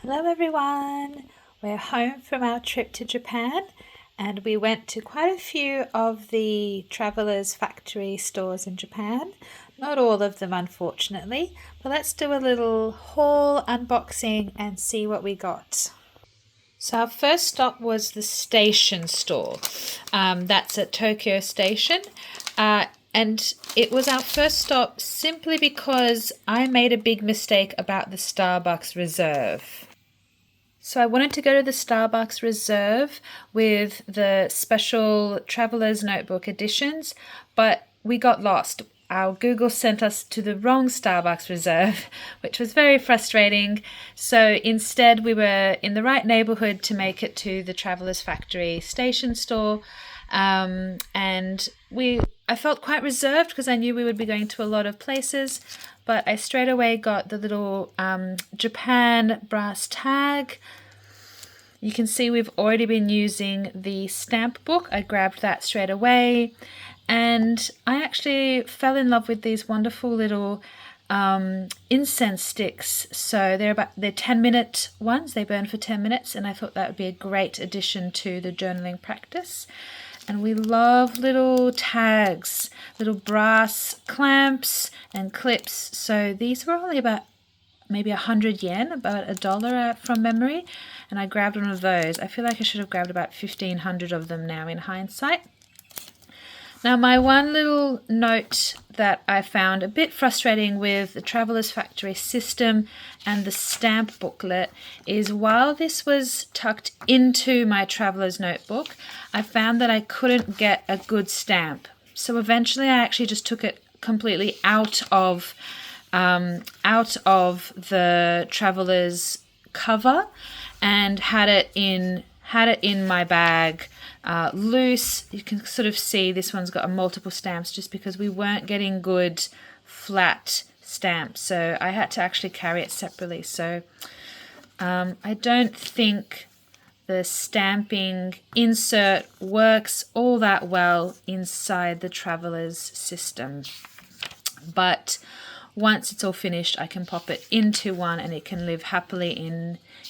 Hello everyone! We're home from our trip to Japan and we went to quite a few of the Travelers Factory stores in Japan. Not all of them, unfortunately, but let's do a little haul unboxing and see what we got. So our first stop was the station store. That's at Tokyo Station. And it was our first stop simply because I made a big mistake about the Starbucks Reserve. So I wanted to go to the Starbucks Reserve with the special Traveler's Notebook editions, but we got lost. Our Google sent us to the wrong Starbucks Reserve, which was very frustrating. So instead, we were in the right neighborhood to make it to the Travelers Factory station store. I felt quite reserved because I knew we would be going to a lot of places, but I straight away got the little Japan brass tag. You can see we've already been using the stamp book. I grabbed that straight away, and I actually fell in love with these wonderful little incense sticks. So they're 10-minute ones. They burn for 10 minutes, and I thought that would be a great addition to the journaling practice. And we love little tags, little brass clamps and clips. So these were only about maybe 100 yen, about $1 from memory. And I grabbed one of those. I feel like I should have grabbed about 1,500 of them now in hindsight. Now, my one little note that I found a bit frustrating with the Travelers Factory system and the stamp booklet is while this was tucked into my Traveler's Notebook, I found that I couldn't get a good stamp. So eventually I actually just took it completely out of the Traveler's cover and had it in my bag. Loose. You can sort of see this one's got multiple stamps just because we weren't getting good flat stamps, so I had to actually carry it separately. So I don't think the stamping insert works all that well inside the Travelers system, but once it's all finished I can pop it into one and it can live happily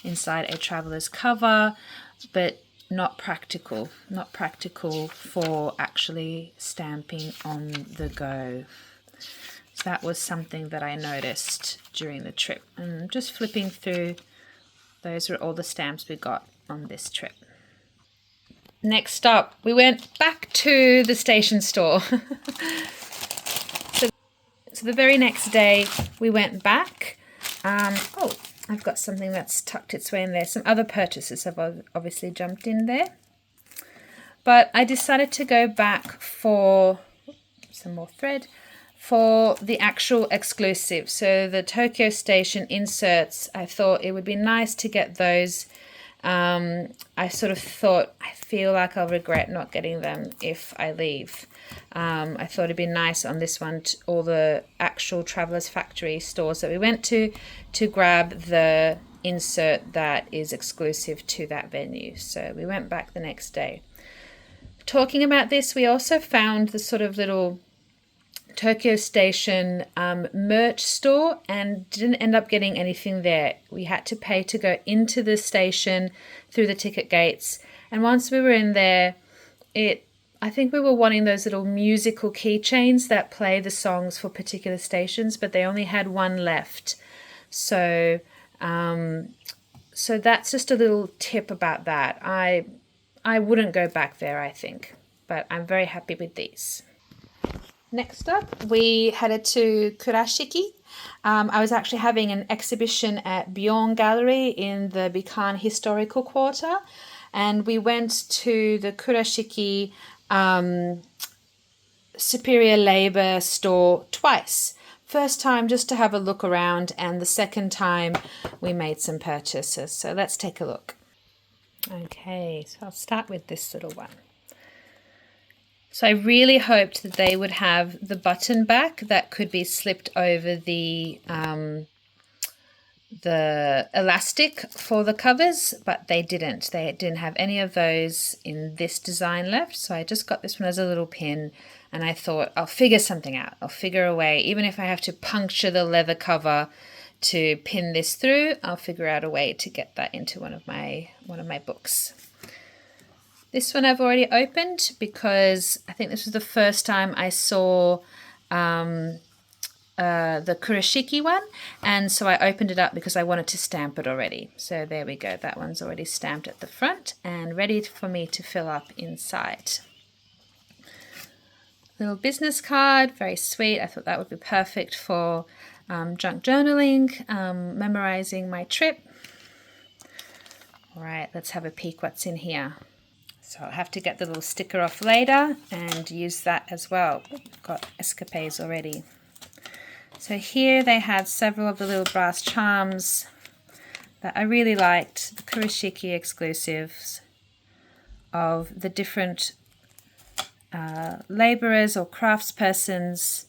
inside a Travelers cover, but not practical for actually stamping on the go. So that was something that I noticed during the trip. And just flipping through, those were all the stamps we got on this trip. Next up, we went back to the station store. So the very next day we went back. I've got something that's tucked its way in there. Some other purchases have obviously jumped in there. But I decided to go back for some more thread for the actual exclusive. So the Tokyo Station inserts, I thought it would be nice to get those. I sort of thought, I feel like I'll regret not getting them if I leave. I thought it'd be nice on this one, all the actual Travelers Factory stores that we went to grab the insert that is exclusive to that venue. So we went back the next day. Talking about this, we also found the sort of little Tokyo Station merch store and didn't end up getting anything there. We had to pay to go into the station through the ticket gates. And once we were in there, I think we were wanting those little musical keychains that play the songs for particular stations, but they only had one left. So that's just a little tip about that. I wouldn't go back there, I think, but I'm very happy with these. Next up, we headed to Kurashiki. I was actually having an exhibition at Bjorn Gallery in the Bikan Historical Quarter, and we went to the Kurashiki Superior Labour store twice. First time just to have a look around, and the second time we made some purchases. So let's take a look. Okay, so I'll start with this little one. So I really hoped that they would have the button back that could be slipped over the elastic for the covers, but they didn't. They didn't have any of those in this design left. So I just got this one as a little pin, and I thought I'll figure something out. I'll figure a way, even if I have to puncture the leather cover to pin this through, I'll figure out a way to get that into one of my books. This one I've already opened because I think this was the first time I saw the Kurashiki one, and so I opened it up because I wanted to stamp it already. So there we go, that one's already stamped at the front and ready for me to fill up inside. Little business card, very sweet. I thought that would be perfect for junk journaling, memorizing my trip. All right, let's have a peek what's in here. So I'll have to get the little sticker off later and use that as well. We've got escapades already. So here they had several of the little brass charms that I really liked, the Kurashiki exclusives of the different labourers or craftspersons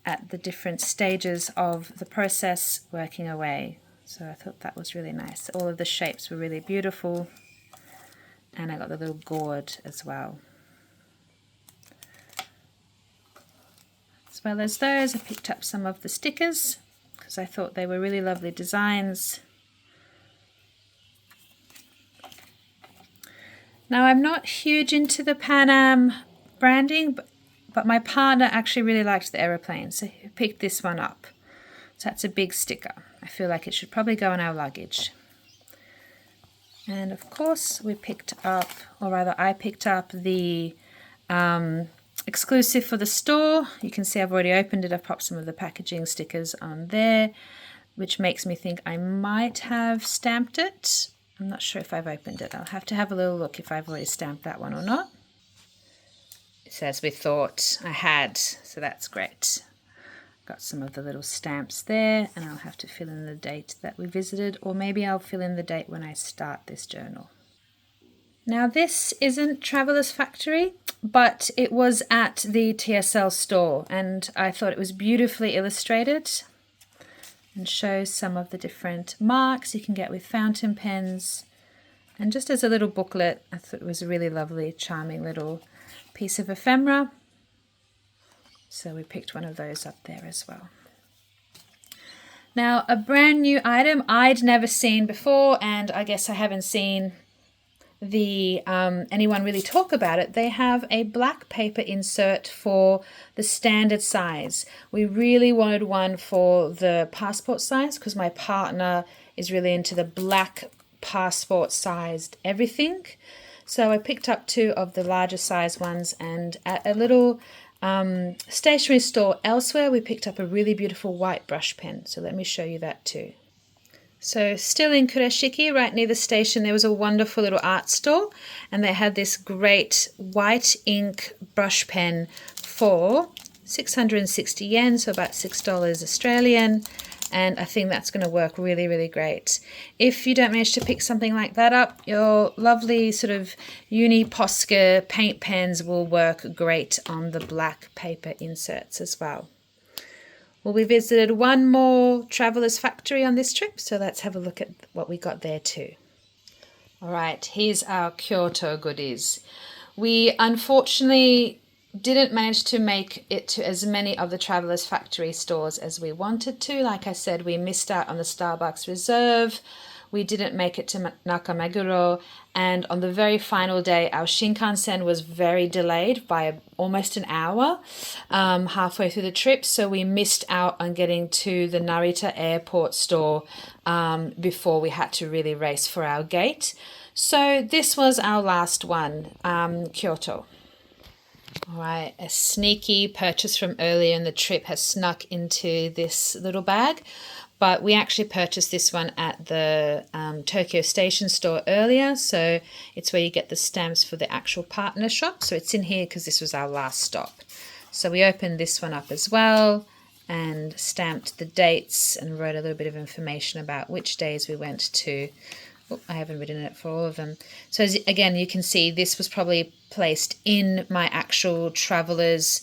at the different stages of the process working away. So I thought that was really nice. All of the shapes were really beautiful, and I got the little gourd as well. As well as those, I picked up some of the stickers because I thought they were really lovely designs. Now, I'm not huge into the Pan Am branding, but my partner actually really liked the aeroplane, so he picked this one up. So that's a big sticker. I feel like it should probably go in our luggage. And of course, we picked up, or rather I picked up the exclusive for the store. You can see I've already opened it. I've popped some of the packaging stickers on there, which makes me think I might have stamped it. I'm not sure if I've opened it. I'll have to have a little look if I've already stamped that one or not. It's as we thought I had, so that's great. Got some of the little stamps there, and I'll have to fill in the date that we visited, or maybe I'll fill in the date when I start this journal. Now, this isn't Traveller's Factory, but it was at the TSL store, and I thought it was beautifully illustrated and shows some of the different marks you can get with fountain pens. And just as a little booklet, I thought it was a really lovely, charming little piece of ephemera. So we picked one of those up there as well. Now, a brand new item I'd never seen before, and I guess I haven't seen anyone really talk about it. They have a black paper insert for the standard size. We really wanted one for the passport size because my partner is really into the black passport sized everything. So I picked up two of the larger size ones, and at a little stationery store elsewhere we picked up a really beautiful white brush pen. So let me show you that too. So still in Kurashiki, right near the station, there was a wonderful little art store, and they had this great white ink brush pen for 660 yen, so about $6 Australian, and I think that's going to work really, really great. If you don't manage to pick something like that up, your lovely sort of Uni Posca paint pens will work great on the black paper inserts as well. Well, we visited one more Traveller's Factory on this trip, so let's have a look at what we got there too. All right, here's our Kyoto goodies. We unfortunately didn't manage to make it to as many of the Traveller's Factory stores as we wanted to. Like I said, we missed out on the Starbucks Reserve. We didn't make it to Nakameguro, and on the very final day, our Shinkansen was very delayed by almost an hour halfway through the trip, so we missed out on getting to the Narita Airport store before we had to really race for our gate. So this was our last one, Kyoto. All right, a sneaky purchase from earlier in the trip has snuck into this little bag. But we actually purchased this one at the Tokyo Station store earlier. So it's where you get the stamps for the actual partner shop. So it's in here because this was our last stop. So we opened this one up as well and stamped the dates and wrote a little bit of information about which days we went to. Oh, I haven't written it for all of them. So again, you can see this was probably placed in my actual traveler's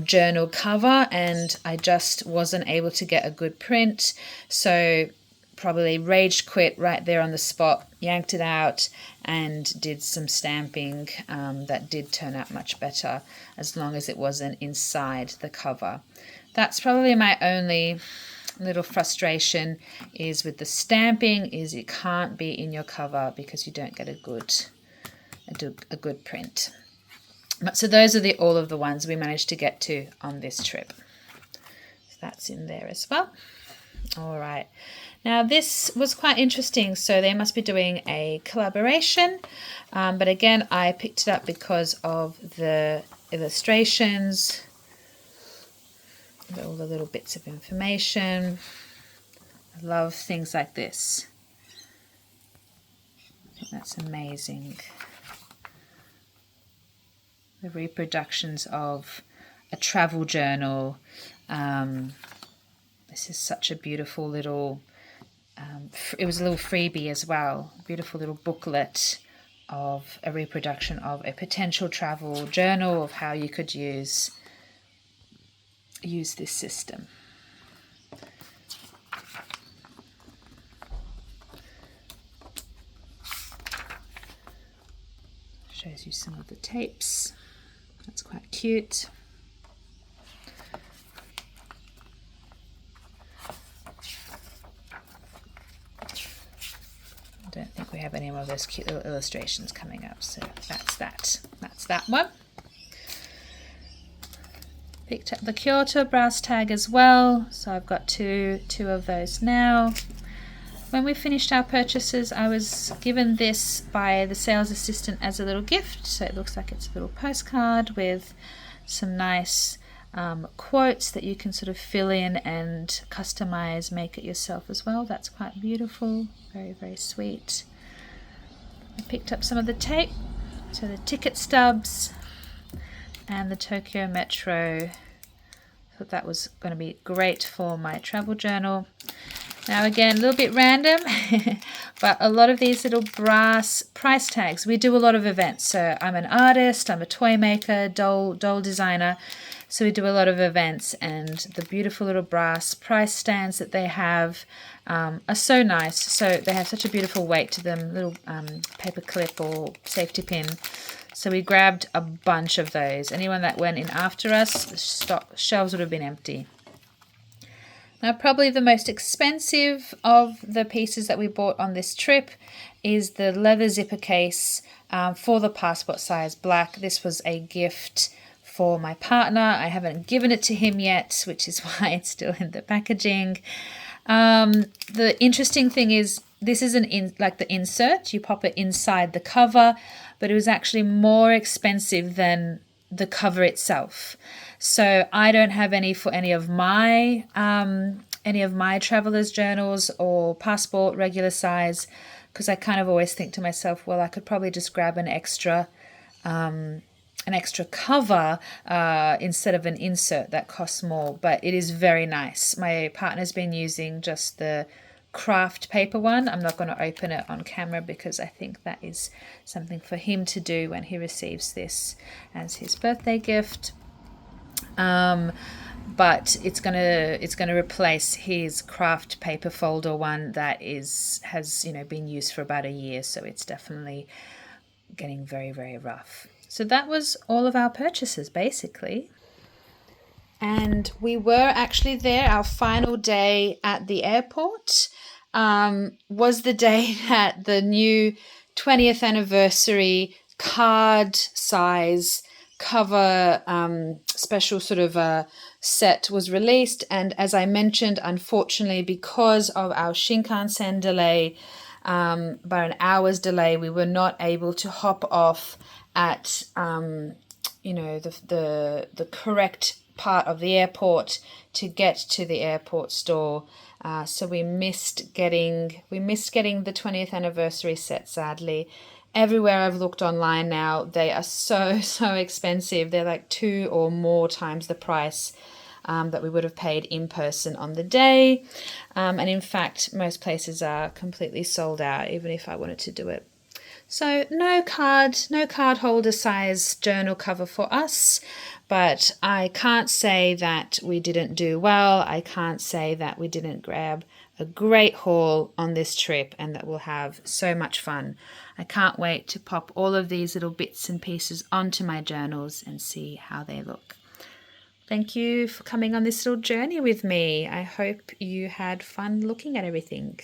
journal cover, and I just wasn't able to get a good print, so probably rage quit right there on the spot, yanked it out and did some stamping that did turn out much better as long as it wasn't inside the cover. That's probably my only little frustration is with the stamping is it can't be in your cover because you don't get a good print. But so those are all of the ones we managed to get to on this trip. So that's in there as well. All right. Now this was quite interesting. So they must be doing a collaboration. But again, I picked it up because of the illustrations, all the little bits of information. I love things like this. I think that's amazing. The reproductions of a travel journal. This is such a beautiful little, it was a little freebie as well, beautiful little booklet of a reproduction of a potential travel journal of how you could use this system. Shows you some of the tapes. That's quite cute. I don't think we have any more of those cute little illustrations coming up, so that's that. That's that one. Picked up the Kyoto brass tag as well, so I've got two of those now. When we finished our purchases, I was given this by the sales assistant as a little gift, so it looks like it's a little postcard with some nice quotes that you can sort of fill in and customize, make it yourself as well. That's quite beautiful, very, very sweet. I picked up some of the tape, so the ticket stubs and the Tokyo Metro. Thought that was going to be great for my travel journal. Now again, a little bit random, but a lot of these little brass price tags. We do a lot of events. So I'm an artist, I'm a toy maker, doll designer. So we do a lot of events, and the beautiful little brass price stands that they have are so nice. So they have such a beautiful weight to them, little paper clip or safety pin. So we grabbed a bunch of those. Anyone that went in after us, the shelves would have been empty. Now, probably the most expensive of the pieces that we bought on this trip is the leather zipper case for the passport size black. This was a gift for my partner. I haven't given it to him yet, which is why it's still in the packaging. The interesting thing is this is like the insert. You pop it inside the cover, but it was actually more expensive than the cover itself. So I don't have any for any of my travelers journals or passport regular size, because I kind of always think to myself, well, I could probably just grab an extra cover instead of an insert that costs more. But it is very nice. My partner's been using just the craft paper one. I'm not going to open it on camera because I think that is something for him to do when he receives this as his birthday gift. But it's gonna replace his craft paper folder one that has been used for about a year, so it's definitely getting very, very rough. So that was all of our purchases basically. And we were actually there. Our final day at the airport was the day that the new 20th anniversary card size cover special sort of set was released. And as I mentioned, unfortunately, because of our Shinkansen delay, by an hour's delay, we were not able to hop off at the correct part of the airport to get to the airport store. So we missed getting the 20th anniversary set, sadly. Everywhere I've looked online now, they are so expensive. They're like 2 or more times the price that we would have paid in person on the day. And in fact, most places are completely sold out, even if I wanted to do it. So no card holder size journal cover for us, but I can't say that we didn't do well. I can't say that we didn't grab a great haul on this trip and that we'll have so much fun. I can't wait to pop all of these little bits and pieces onto my journals and see how they look. Thank you for coming on this little journey with me. I hope you had fun looking at everything.